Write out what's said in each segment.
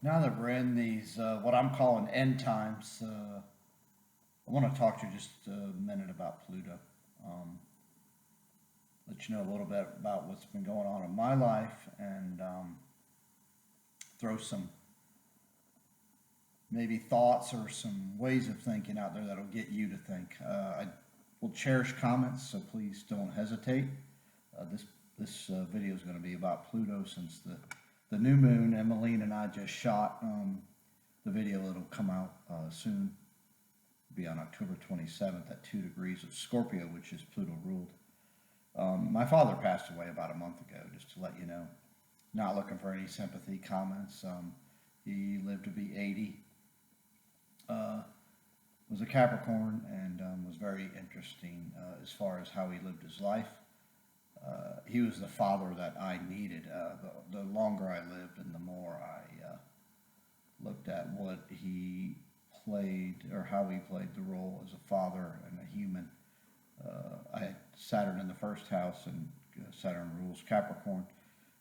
Now that we're in these, what I'm calling end times, I want to talk to you just a minute about Pluto. Um, let you know a little bit about what's been going on in my life and throw some maybe thoughts or some ways of thinking out there that'll get you to think. I will cherish comments, so please don't hesitate. This video is going to be about Pluto since the new moon. Emmeline and I just shot the video. It'll come out soon. It'll be on October 27th at 2 degrees of Scorpio, which is Pluto ruled. My father passed away about a month ago, just to let you know. Not looking for any sympathy comments. He lived to be 80. Was a Capricorn and was very interesting as far as how he lived his life. He was the father that I needed. The longer I lived and the more I looked at what he played or how he played the role as a father and a human. I had Saturn in the first house, and Saturn rules Capricorn.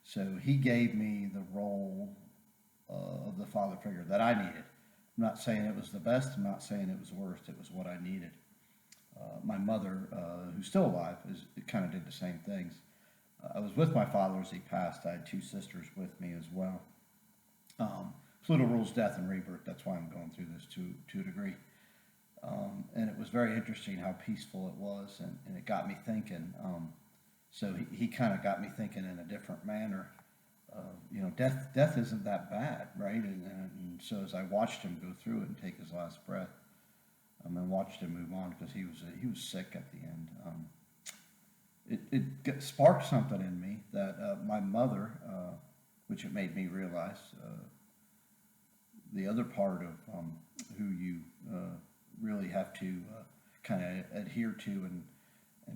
So he gave me the role of the father figure that I needed. I'm not saying it was the best. I'm not saying it was the worst. It was what I needed. My mother, who's still alive, kind of did the same things. I was with my father as he passed. I had two sisters with me as well. Pluto rules death and rebirth. That's why I'm going through this to a degree. And it was very interesting how peaceful it was, and it got me thinking. So he kind of got me thinking in a different manner. Death isn't that bad, right? And so as I watched him go through it and take his last breath, and watched him move on because he was sick at the end. It sparked something in me that my mother, which it made me realize, the other part of who you really have to kind of adhere to and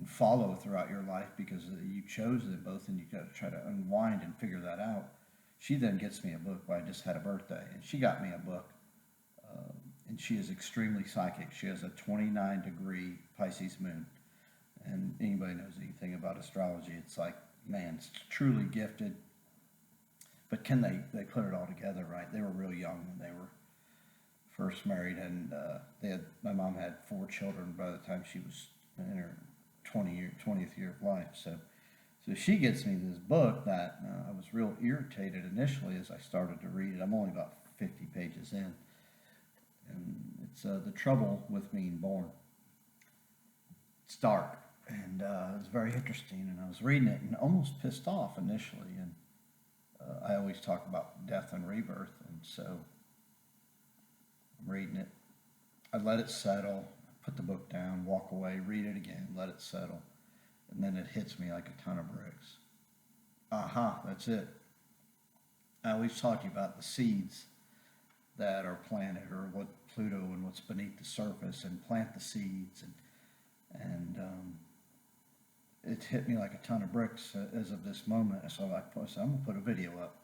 follow throughout your life because you chose them both and you got to try to unwind and figure that out. She then gets me a book. I just had a birthday, and she got me a book. And she is extremely psychic. She has a 29-degree Pisces moon. And anybody knows anything about astrology, it's like, man, it's truly gifted. But can they put it all together, right? They were real young when they were first married, and my mom had 4 children by the time she was in her 20th year of life. So she gets me this book that I was real irritated initially as I started to read it. I'm only about 50 pages in. And it's The Trouble with Being Born. It's dark, and it was very interesting, and I was reading it and almost pissed off initially. And I always talk about death and rebirth, and so I'm reading it. I let it settle, put the book down, walk away, read it again, let it settle, and then it hits me like a ton of bricks. Aha, that's it. I always talk to you about the seeds that are planted, or what Pluto and what's beneath the surface, and plant the seeds, and it hit me like a ton of bricks as of this moment. So I'm gonna put a video up.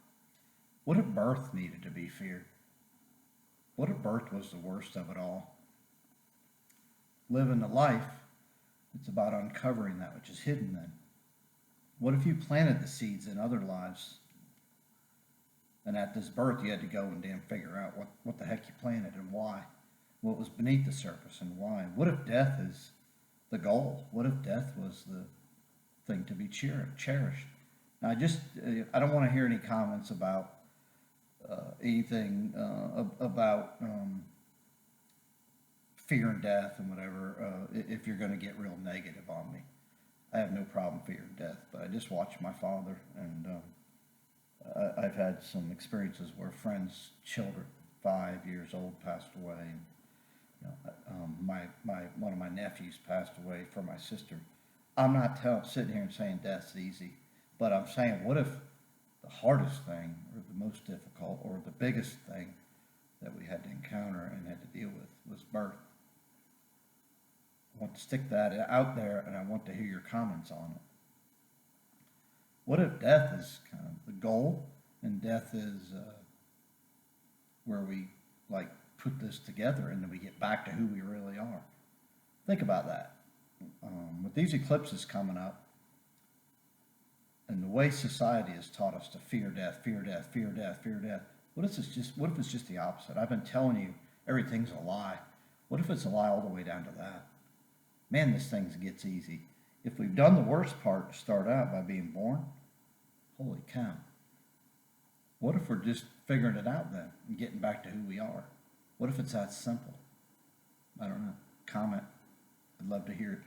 What if birth needed to be feared? What if birth was the worst of it all? Living the life, it's about uncovering that which is hidden then. What if you planted the seeds in other lives, and at this birth you had to go and damn figure out what the heck you planted and why? What was beneath the surface and why? What if death is the goal? What if death was the thing to be cherished? Now, I don't want to hear any comments about anything about fear and death and whatever. If you're going to get real negative on me, I have no problem fearing death, but I just watched my father, and I've had some experiences where friends' children, 5 years old, passed away. And, one of my nephews passed away from my sister. I'm not sitting here and saying death's easy, but I'm saying, what if the hardest thing, or the most difficult, or the biggest thing that we had to encounter and had to deal with was birth? I want to stick that out there, and I want to hear your comments on it. What if death is kind of the goal, and death is where we like put this together, and then we get back to who we really are? Think about that. With these eclipses coming up, and the way society has taught us to fear death, fear death, fear death, fear death, What if it's just the opposite? I've been telling you everything's a lie. What if it's a lie all the way down to that? Man, this thing gets easy. If we've done the worst part to start out by being born, holy cow. What if we're just figuring it out then and getting back to who we are? What if it's that simple? I don't know. Comment. I'd love to hear it.